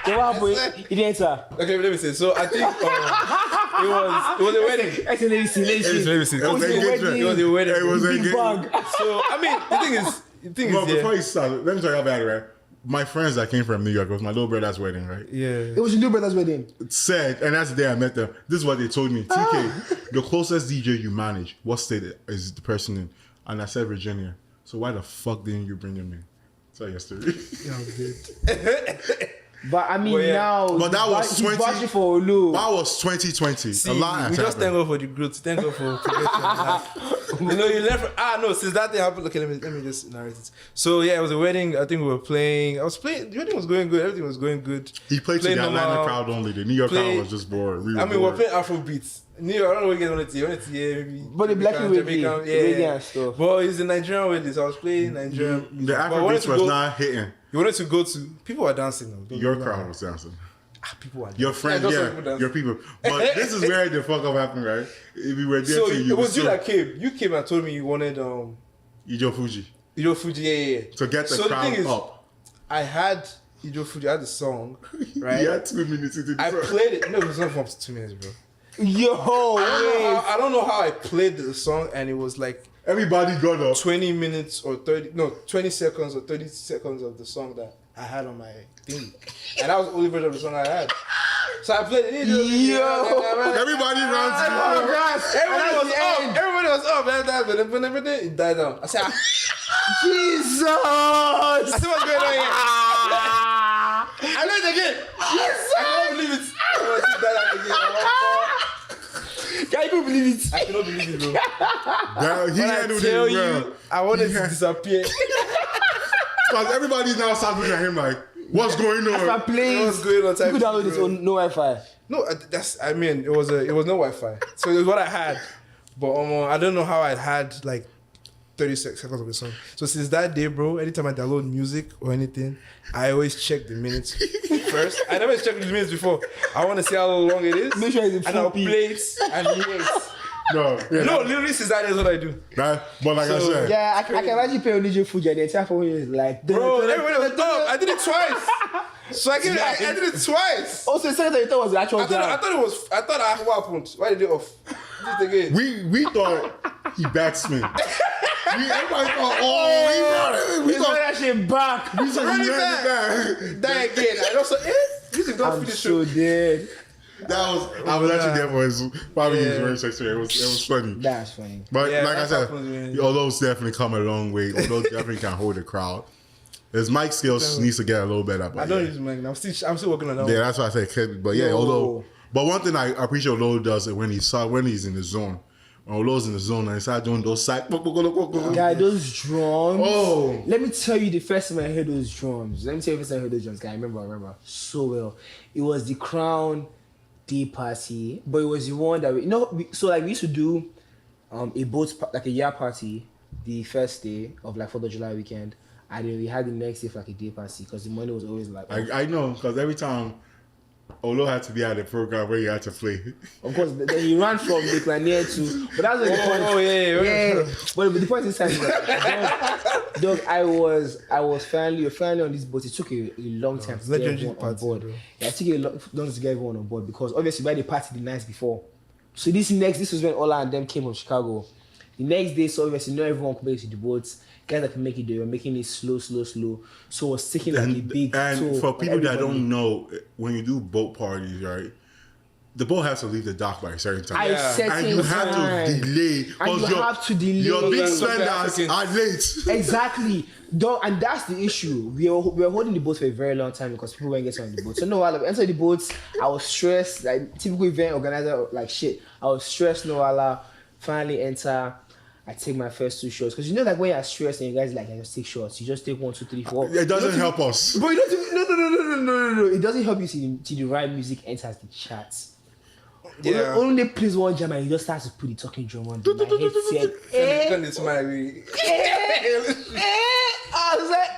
So what happened? He didn't enter. Okay, let me see. So I think it was a wedding. Actually, let me see. Let me see. It was an engagement. It was a wedding. It was an Big engagement. bag. So I mean, the thing is, But yeah. before you start, let me tell you about it, right? My friends that came from New York, it was my little brother's wedding, right? Yeah. It was your new brother's wedding. Said, and that's the day I met them. This is what they told me. TK, the closest DJ you manage, what state is the person in? And I said Virginia. So why the fuck didn't you bring him in? Tell your story. Yeah, I'm good. But I mean, But yeah. now. But that was he's 20 budget for Olooo. That was 2020. See, a lot has we just happened. thank God for the growth. Thank God for progression. You know, you learn from no, since that thing happened. Okay, let me just narrate it. So yeah, it was a wedding. I think we were playing. I was playing. The wedding was going good. Everything was going good. He played to the Atlanta crowd only. The New York crowd was just bored. We were I mean, bored. we're playing Afro beats. New York, I don't know what you get on it. Yeah, maybe. But the black Jamaican, people yeah. and stuff. But it's the Nigerian wedding, so I was playing Nigerian. The But I Afro wanted beats to was go- not hitting. You wanted to go to. People were dancing though. Don't Your get me crowd wrong. was dancing. People were dancing. Your friend, just saw yeah, people dancing. your people. But this is where the fuck up happened, right? If we were there So to you, it was you that came. You came and told me you wanted Ijo Fuji Ijo Fuji. Yeah. to get the So the crowd thing is, up. I had Ijo Fuji. I had the song, right? You had 2 minutes into the I song. played it. No, it was not for up to 2 minutes, bro. Yo, I don't know how I played the song, and it was like Everybody got up. 20 minutes or 20 seconds or 30 seconds of the song that I had on my thing, and that was the only version of the song I had. So I played it. Everybody runs. Everybody was up. But everything it died down. I said, Jesus! I said, what's going on here? I know it again. Yes, I can't believe it. Can you believe it? I cannot believe it, bro. He When I handled tell it well. you, I wanted to disappear. Because everybody's now starting looking at him like, what's going After on? playing, What's going on? you could download this on no Wi-Fi. No, I mean, it was no Wi-Fi, so it was what I had. But I don't know how I had like 30 seconds of the song. So since that day, bro, anytime I download music or anything, I always check the minutes first. I never checked the minutes before. I want to see how long it is. Make sure it's in and I'll full play it and hear it. No, No, literally since that is what I do. Right? But like I So, said, Yeah, I can imagine playing on DJ Fuji and the entire phone is like, Bro, everybody was up. I did it twice. So I did it twice. Also, the second time you thought was the actual I thought what happened. Why did it off? Do it again. we thought he batsman. Everybody thought, oh, we He's thought that shit back. we said Run he it ran back. it back. Die again. I also music don't I'm finish. so dead. I was actually there for his probably his very sex. It was funny. That's funny. But Yeah, like I that said, happens, man. Olooo's definitely come a long way. Olooo definitely can hold a crowd. His mic skills needs to get a little better. But I don't use mic. I'm still working on that. yeah, that's why I say kid. But yeah, Yo. Olooo. But one thing I appreciate Olooo does is when he's in the zone. When Oloo's in the zone and he starts doing those side. Guy, those drums. Oh. Let me tell you the first time I heard those drums. Let me tell you the first time I heard those drums. Guy, I remember so well. It was the Crown Day party, but it was the one that we used to do a boat like a year party the first day of like 4th of July weekend, and then we had the next day for like a day party because the money was always like I know, because every time Olooo had to be at the program where he had to play. of course then he ran from the Clanier to but that's not the point. Oh yeah. But the point is that dog, I was finally on this boat. It took a long time to get everyone on board. Bro. Yeah, it took a long time to get everyone on board because obviously we had the party the night before. So this was when Ola and them came from Chicago. The next day, so obviously not everyone could make it to the boats. Guys that can make it, they were making it slow. So it was taking like a big And toll for on people that everybody. don't know, when you do boat parties, right, the boat has to leave the dock by a certain time. And you have to delay. And you have to delay. Your big spenders are late. Exactly. And that's the issue. We were holding the boat for a very long time because people weren't getting on the boat. So no, while I entered the boats, I was stressed. Like typical event organizer, like shit. I was stressed. No, while finally enter. I take my first 2 shots because you know, like when you're stressed and you guys like, I just take shots. You just take 1, 2, 3, 4. It doesn't help us. But you don't. No. It doesn't help you see the right music enters the charts. Yeah. Only plays one jam and you just start to put the talking drum on. My head Turn it to my way. I was like,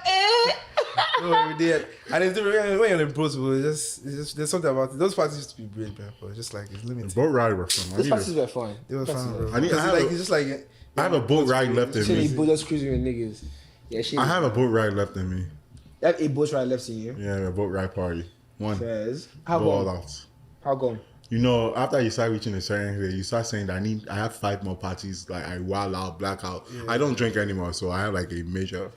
No, we did. And it's different when you're in boats, it's just there's something about it. Those parties used to be great, man. But it's just like it's limited. The boat ride were fun. Those parties were fun. They were fun, bro. It's just like I have a boat ride left in me. Boat just cruising with niggas. Yeah, I have a boat ride left in me. You have a boat ride left in you? Yeah, a boat ride party. One. Fairs. How Go come? all out. How come? You know, after you start reaching a certain age, you start saying that I have 5 more parties. Like I wild out, blackout. Yeah. I don't drink anymore, so I have like a major.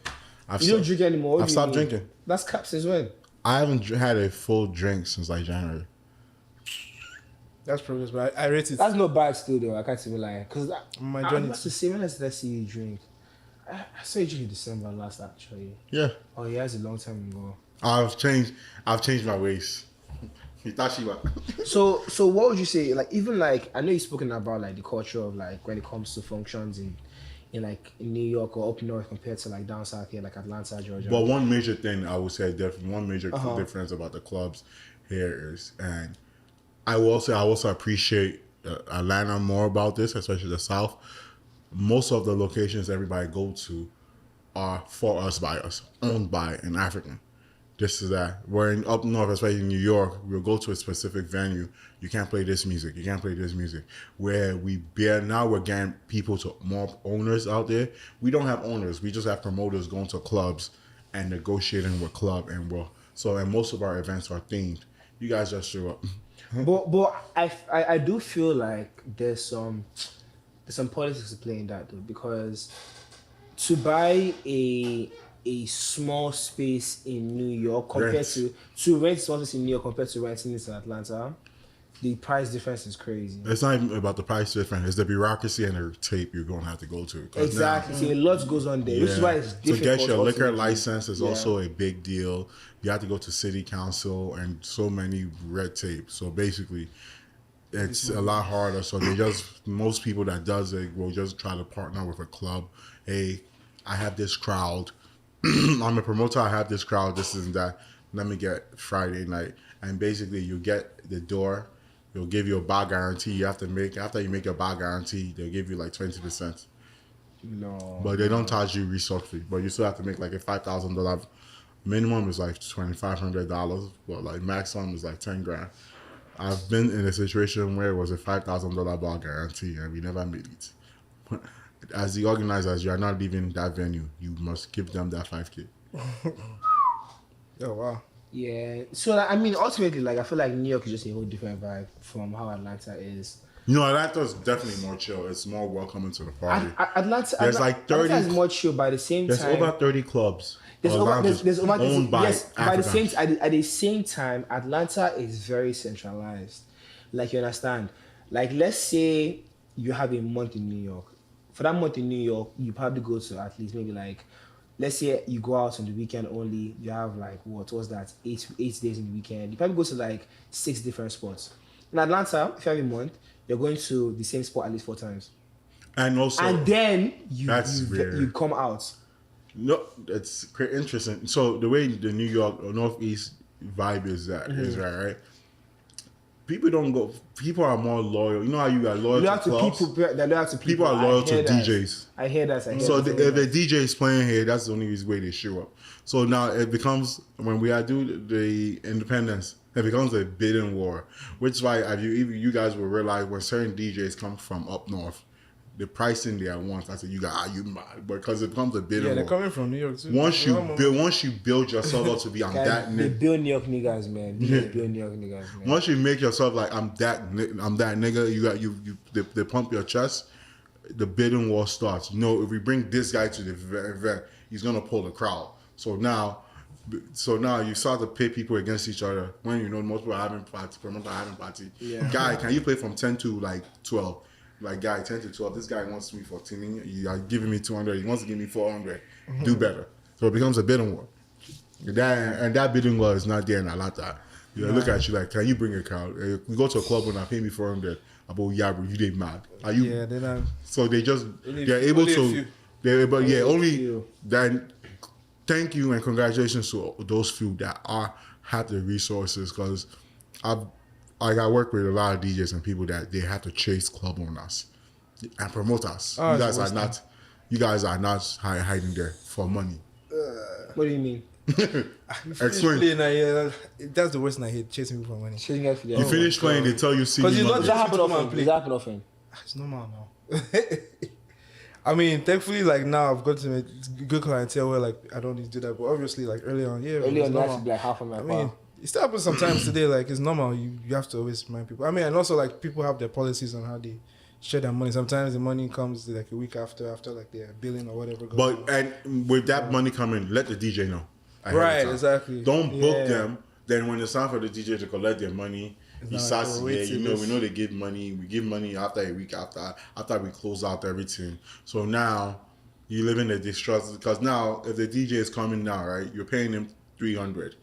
You don't drink anymore? I've stopped drinking. That's cap since when? I haven't had a full drink since like January. That's progress, but I rate it. That's not bad still though. I can't even lie. Because my journey. I must say, when did I see you drink? I saw you drink in December last actually. Yeah. Oh yeah, it's a long time ago. I've changed my ways. So what would you say? Like even like I know you've spoken about like the culture of like when it comes to functions in like in New York or up north compared to like down south here like Atlanta, Georgia. But one major thing I would say definitely one major difference about the clubs here is, and I will also appreciate Atlanta more about this, especially the South. Most of the locations everybody go to are for us, by us, owned by an African. This is that. Where up north, especially in New York, we'll go to a specific venue. You can't play this music. You can't play this music. Where now we're getting people to more owners out there. We don't have owners. We just have promoters going to clubs and negotiating with club and most of our events are themed. You guys just show up. But I do feel like there's some politics to play in that though, because to buy a small space in New York compared to rent small space in New York compared to renting it in Atlanta, the price difference is crazy. It's not even about the price difference. It's the bureaucracy and the tape you're going to have to go to. Exactly. See, a lot goes on there. Which is why it's difficult. To get your liquor license is also a big deal. You have to go to city council and so many red tape. So basically, it's a lot harder. So most people that does it will just try to partner with a club. Hey, I have this crowd. I'm a promoter. I have this crowd. This and that. Let me get Friday night. And basically, you get the door. They'll give you a bar guarantee. You have to make after you make your bar guarantee. They'll give you like 20%. No. But they don't charge you resort fee. But you still have to make like a $5,000 minimum is like $2,500. But like maximum is like $10,000. I've been in a situation where it was a $5,000 bar guarantee and we never made it. As the organizers, you are not leaving that venue. You must give them that $5,000. Oh wow. Yeah. So I mean, ultimately, like I feel like New York is just a whole different vibe from how Atlanta is. You know, Atlanta's definitely more chill. It's more welcoming to the party. There's like 30. Atlanta is more chill. By the same time, there's over 30 clubs. There's over owned by at the same time, Atlanta is very centralized. Like you understand. Like let's say you have a month in New York. For that month in New York, you probably go to at least maybe like, let's say you go out on the weekend only. You have like what was that? 8 days in the weekend. You probably go to like 6 different spots. In Atlanta, if you have a month, you're going to the same spot at least 4 times. And then you come out. No, it's interesting. So the way the New York or Northeast vibe is is right? People don't go. People are more loyal. You know how you are loyal to clubs? People are loyal to DJs. I hear that. So if a DJ is playing here, that's the only way they show up. So now it becomes, when we do the independence, it becomes a bidding war. Which is why you guys will realize when certain DJs come from up north, the pricing they want, I said you mad, because it becomes a bidding war. Yeah, they're coming from New York too. Once you build yourself up to be They build New York niggas, man. Build New York niggas, man. Once you make yourself like I'm that nigga, they pump your chest. The bidding war starts. No, if we bring this guy to the event, he's gonna pull the crowd. So now So now you start to pit people against each other when you know most people are having party, promoters are having party. Yeah. Guy, can you play from 10 to like 12? Like, guy, 10 to 12. This guy wants me 14. You are giving me 200. He wants to give me 400. Do better. So it becomes a bidding war. That bidding war is not there in Alata. You look at you like, can you bring a crowd? We go to a club and I pay me 400. About yeah, bro, you did mad. Are you? Yeah, they're not. So they're able to. They're able. Yeah, only then. Thank you and congratulations to those few that have the resources, because I work with a lot of DJs and people that they have to chase club owners and promote us. Oh, you guys are not hiding there for money. What do you mean? Explain. That's the worst thing I hate, chasing people for money. You finish playing, they tell you see. Because Does that happen often? It's normal now. I mean, thankfully, like now I've got to a good clientele where like I don't need to do that. But obviously, like early on, yeah, Early on, normal. that's like half of my I mean, it still happens sometimes today. Like it's normal. You have to always remind people. I mean, and also like people have their policies on how they share their money. Sometimes the money comes like a week after like their billing or whatever. And with that money coming, let the DJ know. Right, exactly. Don't book them. Then when it's time for the DJ to collect their money, he starts. Like, we know they give money. We give money after a week after we close out everything. So now you live in the distrust, because now if the DJ is coming now, right, you're paying him 300.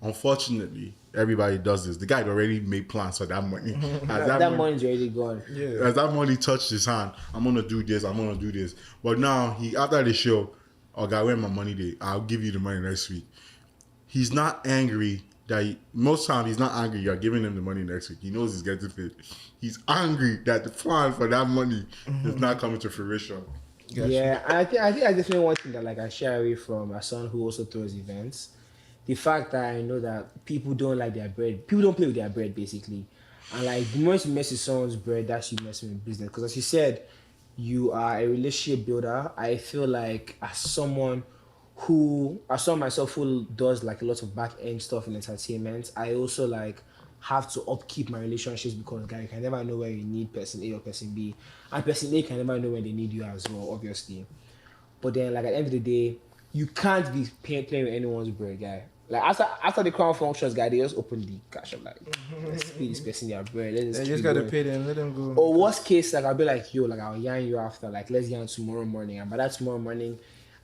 Unfortunately, everybody does this. The guy already made plans for that money. That money's already gone. Yeah. As that money touched his hand, I'm gonna do this. But now after the show, guy, where my money day? I'll give you the money next week. He's not angry. Most times he's not angry you're giving him the money next week. He knows he's getting paid. He's angry that the plan for that money is not coming to fruition. Gotcha. Yeah, and I think I definitely one thing that like I share away from a son who also throws events. The fact that I know that people don't like their bread. People don't play with their bread basically. And like the moment you mess with someone's bread, that's you messing with business. Because as you said, you are a relationship builder. I feel like as someone myself who does like a lot of back end stuff in entertainment, I also like have to upkeep my relationships, because guys, you can never know where you need person A or person B, and person A can never know when they need you as well, obviously. But then like at the end of the day, you can't be playing with anyone's bread, guy. Like after the crown functions, guy, they just open the cash up like, let's pay this person their bread. They just gotta pay them, let them go. Or worst case, like I'll be like, yo, like I'll yarn you after, like let's yarn tomorrow morning, and by that tomorrow morning,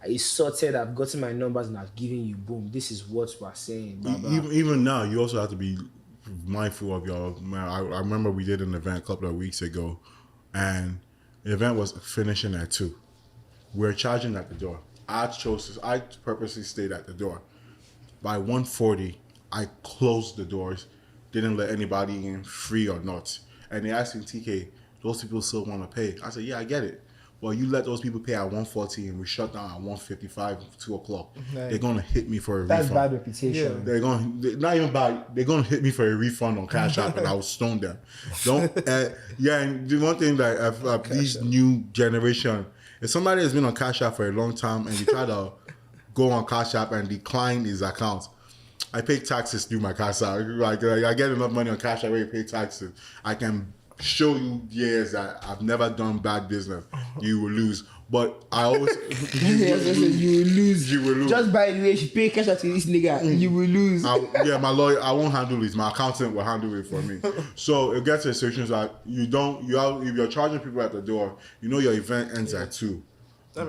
it's sorted. I've gotten my numbers and I've given you, boom, this is what we're saying. Blah, blah. Even now, you also have to be mindful of your. I remember we did an event a couple of weeks ago, and the event was finishing at 2:00. We're charging at the door. I purposely stayed at the door. By 1:40, I closed the doors, didn't let anybody in, free or not. And they asked me, TK, those people still want to pay. I said, yeah, I get it. Well, you let those people pay at 1:40 and we shut down at 1:55, 2 o'clock. Nice. They're gonna hit me for a refund. That's bad reputation. Yeah. Not even bad. They're gonna hit me for a refund on Cash App, and I'll stone them. And the one thing that these new generation, if somebody has been on Cash App for a long time and you try to go on Cash App and decline his account, I pay taxes through my Cash App. Like I get enough money on Cash App where you pay taxes. I can show you years that I've never done bad business. You will lose. But I always you will lose. Just by the way, she pay cash out to this nigga, you will lose. My lawyer, I won't handle it. My accountant will handle it for me. So it gets to a situation that if you're charging people at the door, you know your event ends at 2:00.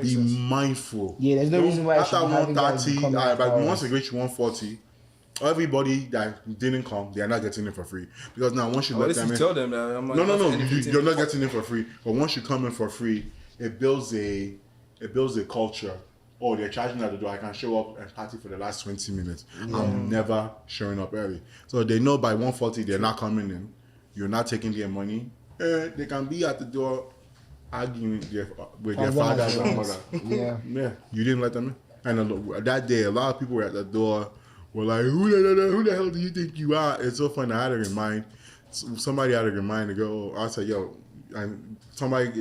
Be mindful. Yeah, there's no reason why after 1:30, but once it reach 1:40, everybody that didn't come, they are not getting it for free. Because now once you let them in, tell them that I'm not you're not getting it for free. But once you come in for free, it builds a culture. Oh, they're charging at the door. I can show up and party for the last 20 minutes. Yeah. I'm never showing up early. So they know by 1:40 they're not coming in. You're not taking their money. They can be at the door arguing with their father and mother. Yeah, you didn't let them in. And that day, a lot of people were at the door. Were like, who the hell do you think you are? It's so funny. I had to remind somebody had to remind to go. I said, yo, and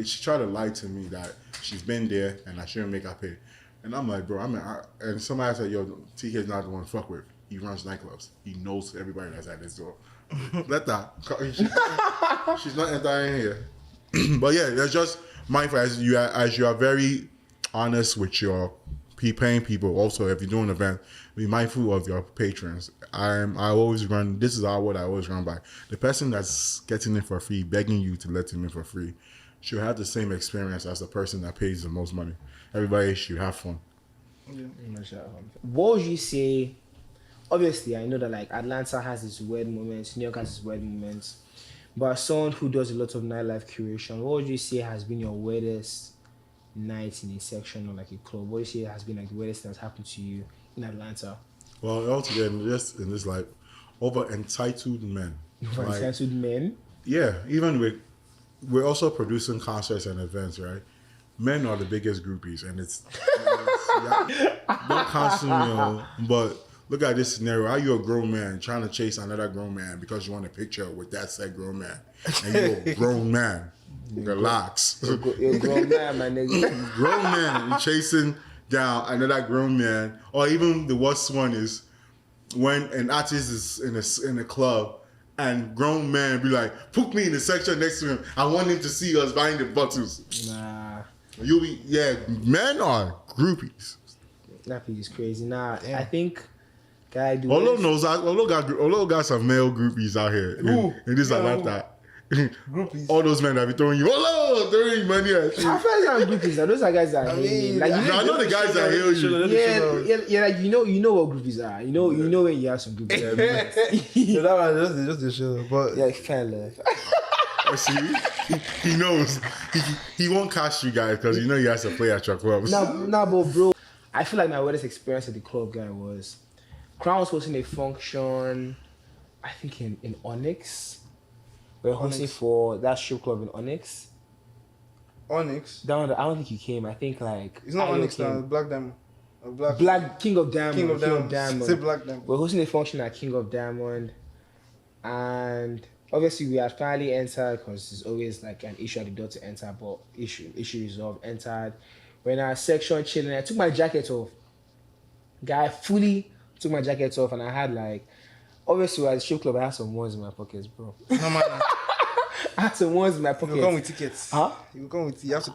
she tried to lie to me that she's been there and I shouldn't make her pay. And I'm like, bro, and somebody said, yo, TK's not the one to fuck with. He runs nightclubs. He knows everybody that's at this door. Let that. She's not entering here. But yeah, it's just mindful as you are very honest with your paying people. Also, if you're doing an event, be mindful of your patrons. I always run. This is what I always run by. The person that's getting in for free, begging you to let him in for free, should have the same experience as the person that pays the most money. Everybody should have fun. Yeah. What would you say? Obviously, I know that like Atlanta has its weird moments, New York has its weird moments. But as someone who does a lot of nightlife curation, what would you say has been your weirdest night in a section or like a club? What would you say has been like the weirdest thing that's happened to you in Atlanta? Well, altogether, just in this like over entitled men. For entitled men? Yeah, even we're also producing concerts and events, right? Men are the biggest groupies, and it's don't constantly, but look at this scenario. How you a grown man trying to chase another grown man because you want a picture with that said grown man, and you're a grown man. Relax. You're a grown man, my nigga. Grown man, you chasing down another grown man, or even the worst one is when an artist is in a club and grown man be like, put me in the section next to him. I want him to see us buying the bottles. Nah. Men are groupies. That is crazy. Nah, damn. I think Olooo got some male groupies out here in this Atlanta. Groupies. All those men that be throwing you, Olooo, throwing money at you. I feel like groupies. Those are guys that I mean, like, I know the guys that hail you. Yeah, like you know what groupies are. You know when you have some groupies. Yeah, that one just the show, but yeah, kind of. See, he knows he won't catch you guys because you know he has to play at your clubs. Nah, but bro, I feel like my weirdest experience at the club, guy, was Crown was hosting a function, I think in Onyx. We're hosting for that strip club in Onyx. Onyx. Down, I don't think you came. I think like It's not Onyx now. Black Diamond. Black King of Diamond. King of Diamond. Say Black Diamond. We're hosting a function at King of Diamond, and obviously we had finally entered because there's always like an issue at the door to enter, but issue resolved. Entered. We're in our section chilling. I took my jacket off. Guy fully took my jacket off, and I had like, obviously at the strip club I had some ones in my pockets, bro. No man. I had some ones in my pockets. You come with tickets. Huh? You have to come with tickets.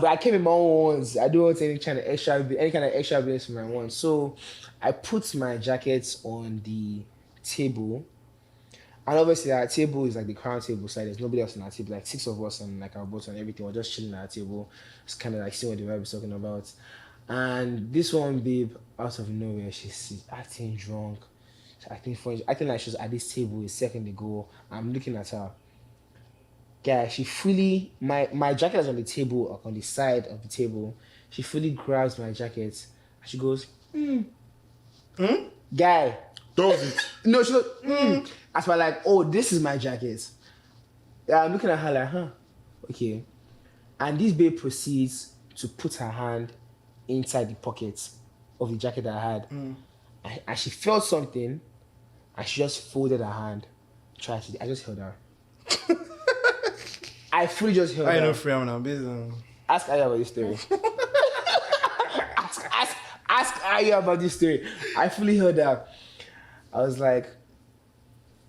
But I came in my own ones. I don't want any kind of extra bits for my ones. So I put my jackets on the table. And obviously our table is like the crown table side. There's nobody else on our table. Like 6 of us and like our boats and everything. We're just chilling at our table. It's kind of like seeing what the vibe is talking about. And this one babe, out of nowhere, she's acting drunk. She's acting funny. Acting like she was at this table a second ago. I'm looking at her. Guy, she fully, my jacket is on the table, on the side of the table. She fully grabs my jacket and she goes, Guy. Throws it. No, she goes, As we're like, oh, this is my jacket. Yeah, I'm looking at her like, huh, okay. And this babe proceeds to put her hand inside the pocket of the jacket that I had. And she felt something and she just folded her hand. I just held her. I fully just held her. I know free, I'm busy. Ask Aya about this story. ask Aya about this story. I fully held her. I was like,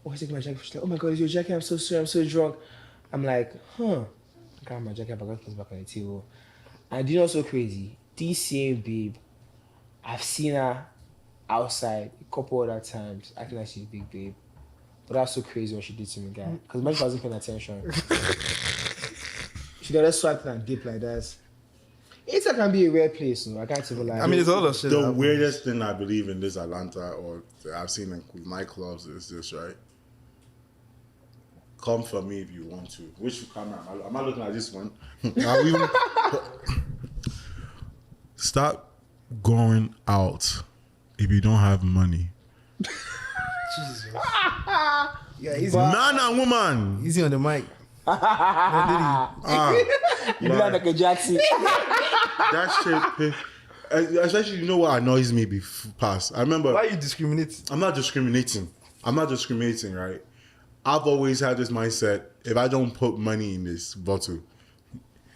oh, he's taking my jacket. She's like, oh my God, it's your jacket. I'm so sorry. I'm so drunk. I'm like, I got my jacket, but I got it back on the table. And you know what's so crazy? This same babe, I've seen her outside a couple other times, acting like she's a big babe. But that's so crazy what she did to me, guy. Because imagine if I wasn't paying attention. She got just swiped and dip like that. It can be a weird place, so I can't even lie. I mean, it's all the shit. The weirdest thing I believe in this Atlanta, or I've seen in nightclubs, is this, right? Come for me if you want to. Which camera? Am I looking at this one? Stop going out if you don't have money. Jesus. Yeah, easy. Man and woman. Easy on the mic. You look like a Jackson. That shit. Especially, you know what annoys me past. I remember. Why are you discriminating? I'm not discriminating, right? I've always had this mindset: if I don't put money in this bottle,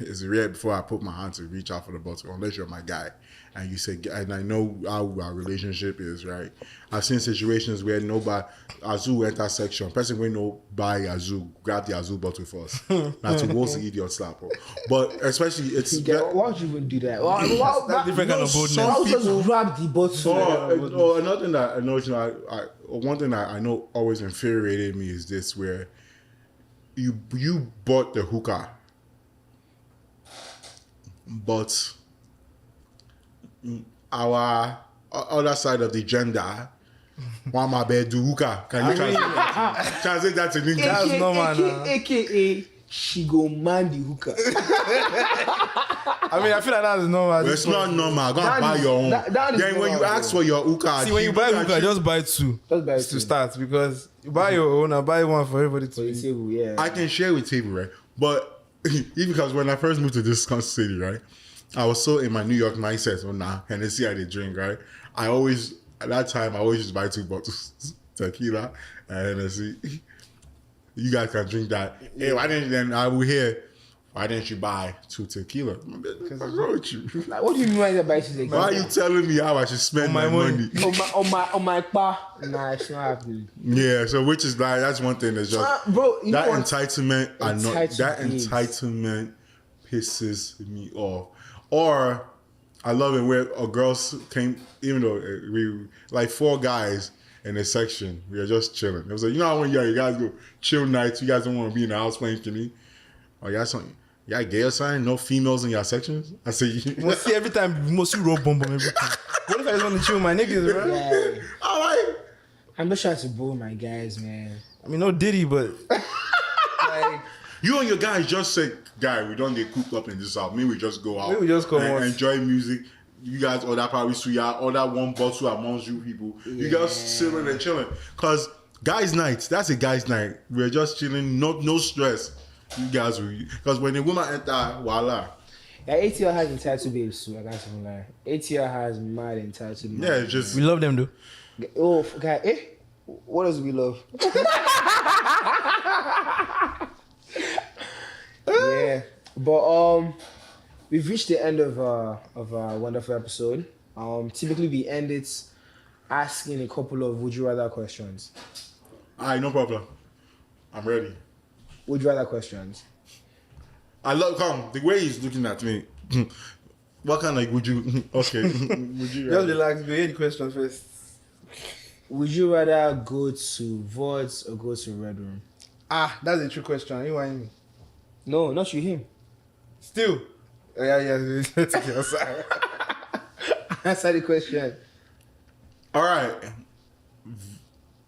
it's rare before I put my hand to reach out for the bottle, unless you're my guy. And you say, and I know how our relationship is, right? I've seen situations where nobody, Azul enter section, person will no buy Azul, grab the Azul bottle first. Not to go to idiot slap. But especially, it's... Why would you even do that? That's different kind of boldness. I'll just grab the bottle. Another thing that I know, one thing that I know always infuriated me is this, where you bought the hookah, but our other side of the gender, Mama Bedu hookah. Can you translate that in English? That's normal. AKA, she go man the hookah. I mean, I feel like that's normal. It's not normal. Go and buy your own. Then when you ask for your hookah, see, when you buy hookah, just buy two. Just buy to two. start, because you buy your own, I buy one for everybody to For the eat. table, yeah. I can share with table, right? But even because when I first moved to this city, right, I was so in my New York mindset. Oh, nah, Hennessy I did drink, right? At that time, I always just buy 2 bottles tequila and Hennessy. You guys can drink that. Hey, why didn't you then? I will hear. Why didn't you buy 2 tequila? What's wrong with you? Like, what do you mean by buy 2 tequila? Why are you telling me how I should spend my money? on my pa? Nah, it's not happening. Yeah, so which is like, that's one thing that's just bro, you that know what? entitlement. Entitlement pisses me off. Or I love it where a girl came, even though we like 4 guys in a section, we are just chilling. It was like, you know how when you guys go chill nights, you guys don't want to be in the house playing Kenny, or you got something. Y'all gay or something? No females in your sections? I say, You must see every time, you must see rope bomb every time. What if I just want to chill with my niggas, bro? Yeah. I I'm just trying to bore my guys, man. I mean, no Diddy, but like, you and your guys just say, guy, we don't get cooped up in this house. Maybe we just go out. Maybe we just come and out. enjoy music. You guys order probably order 1 bottle amongst you people. You guys chilling and chilling. Cause guys' nights, that's a guys' night. We're just chilling, no stress. You guys will, because when a woman enter, voila. Yeah, ATL has entitled babes too, I can't even lie. ATL has mad entitled. Yeah, it's just we love them, though. Oh, guy, what else we love? Yeah, but we've reached the end of our wonderful episode. Typically we end it asking a couple of would you rather questions. alright, no problem. I'm ready. Would you rather questions? I love the way he's looking at me. What kind of would you? Okay, would you? Just relax. Go ahead, the question first. Would you rather go to VODs or go to Red Room? That's a true question. You want me? No, not you, him. Still. Yeah. Sorry. Answer the question. All right.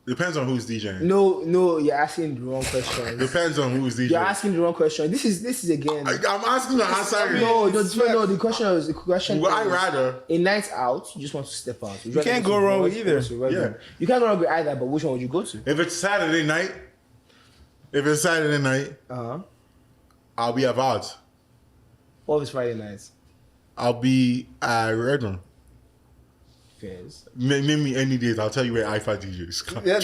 Depends on who's DJing. No, you're asking the wrong question. Depends on who's DJing. You're asking the wrong question. This is again. I'm asking the answer. No. The question. Would I rather? A night out, you just want to step out. You can't go wrong with either. Yeah. You can't go wrong with either. But which one would you go to? If it's Saturday night, I'll be at VODs. What if it's Friday night? I'll be at Red Room. Fairs. Name me any days. I'll tell you where IFA DJs. Yeah,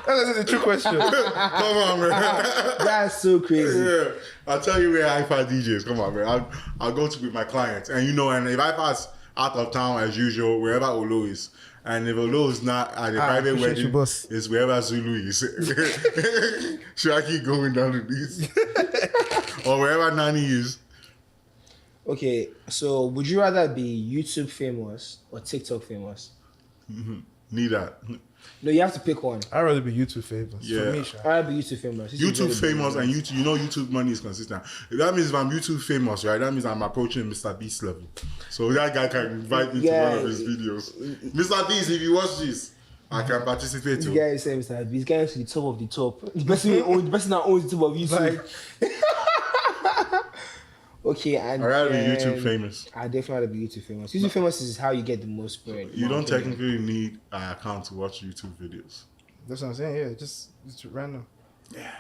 that's a true question. Come on, man. That's so crazy. Yeah, I'll tell you where IFA DJs. Come on, man. I'll go to with my clients, and and if IFA's out of town as usual, wherever Olooo is, and if Olooo is not at a private wedding, it's wherever Zulu is. Should I keep going down to this, or wherever Nani is? Okay, so would you rather be YouTube famous or TikTok famous? Neither. No, you have to pick one. I'd rather be YouTube famous. Yeah. For me, Sha. I'd rather be YouTube famous. YouTube famous and YouTube, YouTube money is consistent. That means if I'm YouTube famous, right? That means I'm approaching Mr. Beast level. So that guy can invite me to one of his videos. Mr. Beast, if you watch this, I can participate This too. guy is saying Mr. Beast. This guy is to the top of the top. The person that owns the top of YouTube. Okay, and I'd rather be YouTube famous. I definitely rather be YouTube famous. YouTube famous is how you get the most bread. You don't technically need an account to watch YouTube videos. That's what I'm saying. Yeah, just random. Yeah.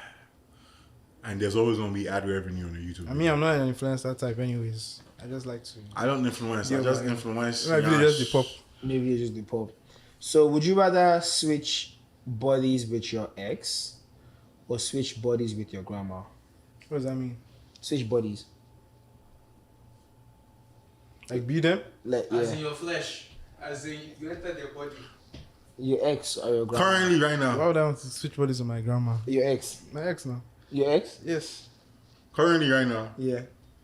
And there's always going to be ad revenue on the YouTube. I mean, I'm not an influencer type, anyways. I just like to. I don't influence. I just influence. Maybe just the pop. Maybe it's just the pop. So, would you rather switch bodies with your ex or switch bodies with your grandma? What does that mean? switch bodies? Like be them? Like As in yeah, your flesh. As in you enter their body. your ex or your grandma? Currently, right Why now. would I want to switch bodies with my grandma? Your ex. My ex now. Your ex? Yes. Currently, right now. Yeah.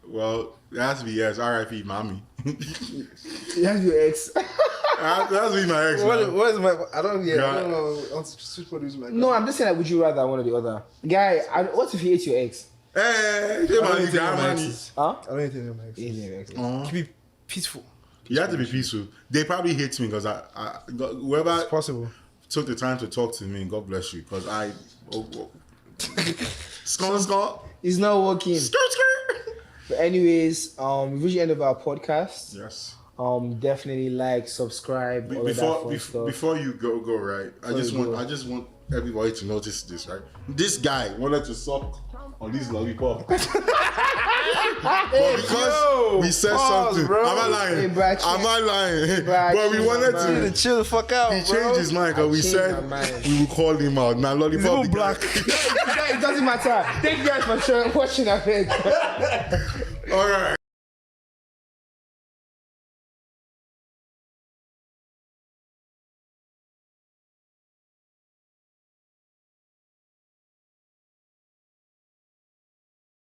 Well, it has to be yes. R.I.P. Mommy. You have your ex. That has to be my ex. What, Man. what is my? I don't. Yeah. Yeah. I don't know. I want to switch bodies with my grandma. No, I'm just saying like, would you rather one or the other? Guy, what if you hate your ex? Hey, they I don't money, even think of my money. exes. Huh? I don't even think of my exes. Hate your ex. Uh-huh. Keep it peaceful. You have to be peaceful. They probably hate me because whoever It's possible. took the time to talk to me, God bless you. Because Skr. It's not working. Skirt. But anyways, we've reached the end of our podcast. Yes. Definitely like, subscribe, all of that fun stuff. Before you go right. I just want everybody to notice this, right? This guy wanted to suck on this lollipop. But because we said something, bro. I'm not lying. Hey, Brad, I'm not lying. Brad, But we wanted man. to. Chill the fuck out, He changed his mind because we changed said my mind. we would call him out. Now lollipop. He's the guy- black. It doesn't matter. Thank you guys for watching. I think. All right.